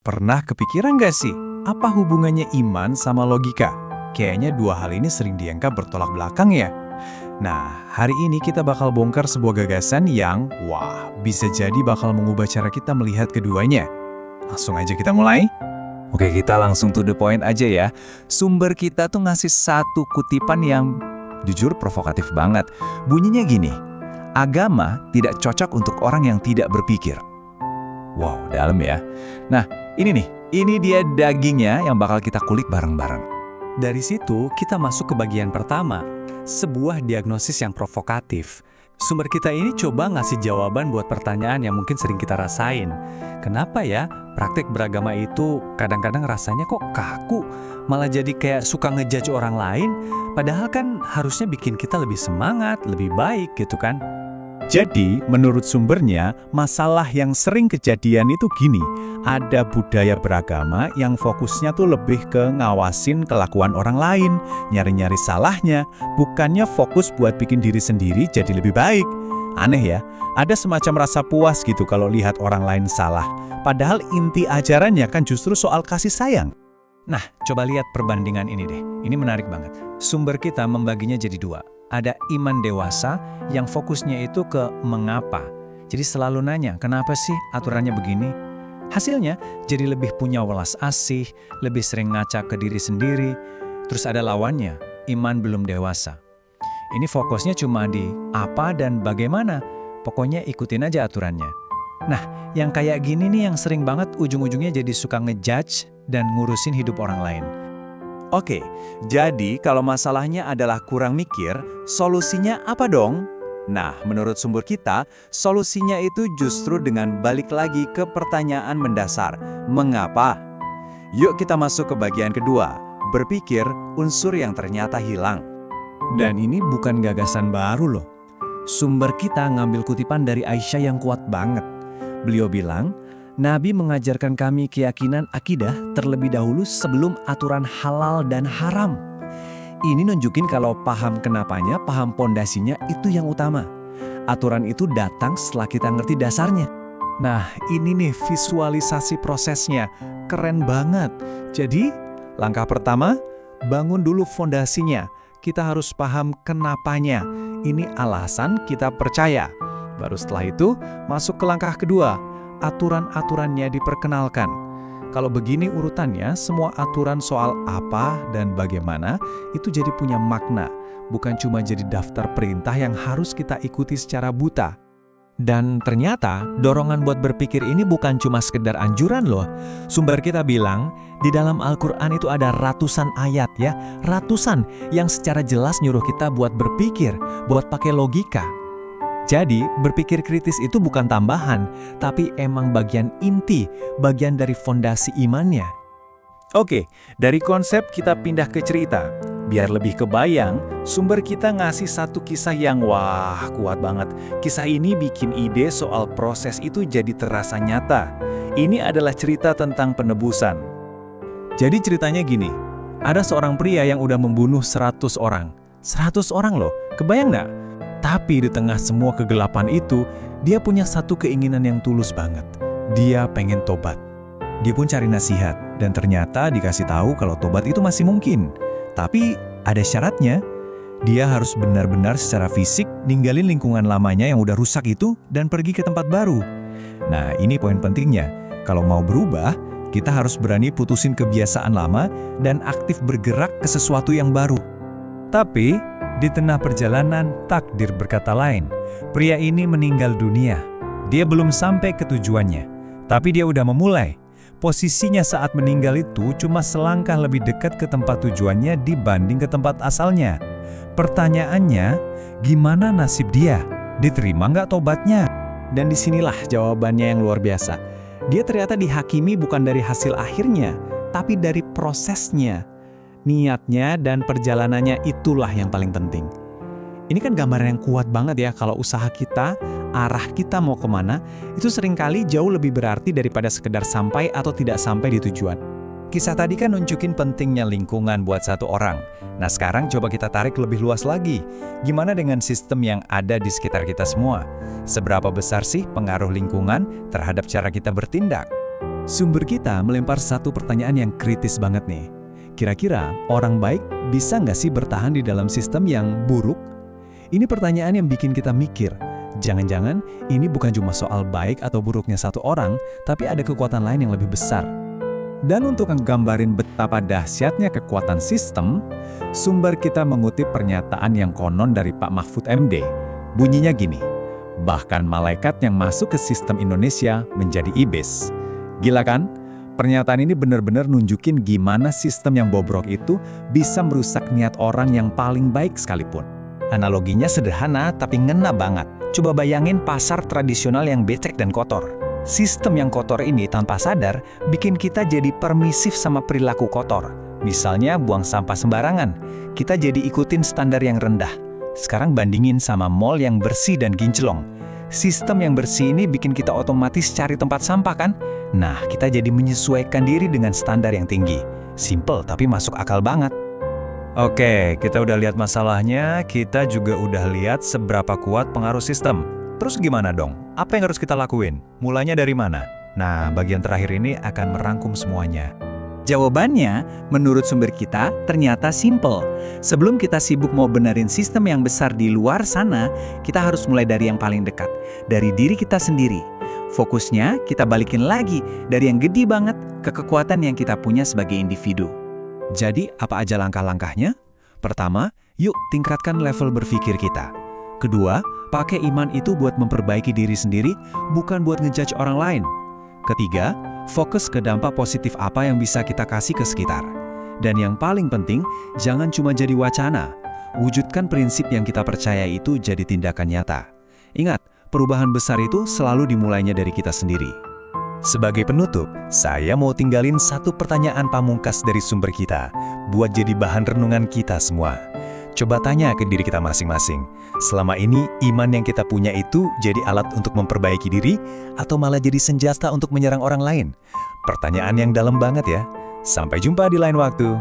Pernah kepikiran nggak sih, apa hubungannya iman sama logika? Kayaknya dua hal ini sering dianggap bertolak belakang ya. Nah, hari ini kita bakal bongkar sebuah gagasan yang, bisa jadi bakal mengubah cara kita melihat keduanya. Langsung aja kita mulai. Oke, kita langsung to the point aja ya. Sumber kita tuh ngasih satu kutipan yang jujur provokatif banget. Bunyinya gini, agama tidak cocok untuk orang yang tidak berpikir. Wow, dalam ya. Nah, ini dia dagingnya yang bakal kita kulik bareng-bareng. Dari situ, kita masuk ke bagian pertama, sebuah diagnosis yang provokatif. Sumber kita ini coba ngasih jawaban buat pertanyaan yang mungkin sering kita rasain. Kenapa ya praktik beragama itu kadang-kadang rasanya kok kaku, malah jadi kayak suka ngejudge orang lain, padahal kan harusnya bikin kita lebih semangat, lebih baik gitu kan? Jadi, menurut sumbernya, masalah yang sering kejadian itu gini, ada budaya beragama yang fokusnya tuh lebih ke ngawasin kelakuan orang lain, nyari-nyari salahnya, bukannya fokus buat bikin diri sendiri jadi lebih baik. Aneh ya, ada semacam rasa puas gitu kalau lihat orang lain salah, padahal inti ajarannya kan justru soal kasih sayang. Nah, coba lihat perbandingan ini deh, ini menarik banget. Sumber kita membaginya jadi dua. Ada iman dewasa yang fokusnya itu ke mengapa. Jadi selalu nanya, kenapa sih aturannya begini? Hasilnya jadi lebih punya welas asih, lebih sering ngaca ke diri sendiri. Terus ada lawannya, iman belum dewasa. Ini fokusnya cuma di apa dan bagaimana. Pokoknya ikutin aja aturannya. Nah, yang kayak gini nih yang sering banget ujung-ujungnya jadi suka ngejudge dan ngurusin hidup orang lain. Oke, jadi kalau masalahnya adalah kurang mikir, solusinya apa dong? Nah, menurut sumber kita, solusinya itu justru dengan balik lagi ke pertanyaan mendasar, mengapa? Yuk kita masuk ke bagian kedua, berpikir unsur yang ternyata hilang. Dan ini bukan gagasan baru loh. Sumber kita ngambil kutipan dari Aisyah yang kuat banget. Beliau bilang, Nabi mengajarkan kami keyakinan akidah terlebih dahulu sebelum aturan halal dan haram. Ini nunjukin kalau paham kenapanya, paham pondasinya itu yang utama. Aturan itu datang setelah kita ngerti dasarnya. Nah, ini nih visualisasi prosesnya. Keren banget. Jadi, langkah pertama, bangun dulu fondasinya. Kita harus paham kenapanya. Ini alasan kita percaya. Baru setelah itu, masuk ke langkah kedua. Aturan-aturannya diperkenalkan. Kalau begini urutannya, semua aturan soal apa dan bagaimana itu jadi punya makna, bukan cuma jadi daftar perintah yang harus kita ikuti secara buta. Dan ternyata dorongan buat berpikir ini bukan cuma sekedar anjuran loh. Sumber kita bilang, di dalam Al-Quran itu ada ratusan ayat ya, ratusan yang secara jelas nyuruh kita buat berpikir, buat pakai logika. Jadi, berpikir kritis itu bukan tambahan, tapi emang bagian inti, bagian dari fondasi imannya. Oke, dari konsep kita pindah ke cerita. Biar lebih kebayang, sumber kita ngasih satu kisah yang kuat banget. Kisah ini bikin ide soal proses itu jadi terasa nyata. Ini adalah cerita tentang penebusan. Jadi ceritanya gini, ada seorang pria yang udah membunuh 100 orang. 100 orang loh, kebayang nggak? Tapi di tengah semua kegelapan itu, dia punya satu keinginan yang tulus banget. Dia pengen tobat. Dia pun cari nasihat, dan ternyata dikasih tahu kalau tobat itu masih mungkin. Tapi ada syaratnya. Dia harus benar-benar secara fisik ninggalin lingkungan lamanya yang udah rusak itu dan pergi ke tempat baru. Nah, ini poin pentingnya. Kalau mau berubah, kita harus berani putusin kebiasaan lama dan aktif bergerak ke sesuatu yang baru. Tapi di tengah perjalanan, takdir berkata lain. Pria ini meninggal dunia. Dia belum sampai ke tujuannya, tapi dia udah memulai. Posisinya saat meninggal itu cuma selangkah lebih dekat ke tempat tujuannya dibanding ke tempat asalnya. Pertanyaannya, gimana nasib dia? Diterima nggak tobatnya? Dan disinilah jawabannya yang luar biasa. Dia ternyata dihakimi bukan dari hasil akhirnya, tapi dari prosesnya. Niatnya dan perjalanannya itulah yang paling penting. Ini kan gambaran yang kuat banget ya kalau usaha kita, arah kita mau kemana, itu seringkali jauh lebih berarti daripada sekedar sampai atau tidak sampai di tujuan. Kisah tadi kan nunjukin pentingnya lingkungan buat satu orang. Nah sekarang coba kita tarik lebih luas lagi. Gimana dengan sistem yang ada di sekitar kita semua? Seberapa besar sih pengaruh lingkungan terhadap cara kita bertindak? Sumber kita melempar satu pertanyaan yang kritis banget nih. Kira-kira orang baik bisa nggak sih bertahan di dalam sistem yang buruk? Ini pertanyaan yang bikin kita mikir. Jangan-jangan ini bukan cuma soal baik atau buruknya satu orang, tapi ada kekuatan lain yang lebih besar. Dan untuk nggambarin betapa dahsyatnya kekuatan sistem, sumber kita mengutip pernyataan yang konon dari Pak Mahfud MD. Bunyinya gini, bahkan malaikat yang masuk ke sistem Indonesia menjadi iblis. Gila kan? Pernyataan ini benar-benar nunjukin gimana sistem yang bobrok itu bisa merusak niat orang yang paling baik sekalipun. Analoginya sederhana tapi ngena banget. Coba bayangin pasar tradisional yang becek dan kotor. Sistem yang kotor ini tanpa sadar bikin kita jadi permisif sama perilaku kotor. Misalnya buang sampah sembarangan, kita jadi ikutin standar yang rendah. Sekarang bandingin sama mall yang bersih dan kinclong. Sistem yang bersih ini bikin kita otomatis cari tempat sampah kan? Nah, kita jadi menyesuaikan diri dengan standar yang tinggi. Simple tapi masuk akal banget. Oke, kita udah lihat masalahnya, kita juga udah lihat seberapa kuat pengaruh sistem. Terus gimana dong? Apa yang harus kita lakuin? Mulainya dari mana? Nah, bagian terakhir ini akan merangkum semuanya. Jawabannya, menurut sumber kita, ternyata simple. Sebelum kita sibuk mau benerin sistem yang besar di luar sana, kita harus mulai dari yang paling dekat, dari diri kita sendiri. Fokusnya kita balikin lagi dari yang gede banget ke kekuatan yang kita punya sebagai individu. Jadi, apa aja langkah-langkahnya? Pertama, yuk tingkatkan level berpikir kita. Kedua, pakai iman itu buat memperbaiki diri sendiri, bukan buat ngejudge orang lain. Ketiga, fokus ke dampak positif apa yang bisa kita kasih ke sekitar. Dan yang paling penting, jangan cuma jadi wacana. Wujudkan prinsip yang kita percaya itu jadi tindakan nyata. Ingat, perubahan besar itu selalu dimulainya dari kita sendiri. Sebagai penutup, saya mau tinggalin satu pertanyaan pamungkas dari sumber kita, buat jadi bahan renungan kita semua. Coba tanya ke diri kita masing-masing, selama ini iman yang kita punya itu jadi alat untuk memperbaiki diri, atau malah jadi senjata untuk menyerang orang lain? Pertanyaan yang dalam banget ya. Sampai jumpa di lain waktu.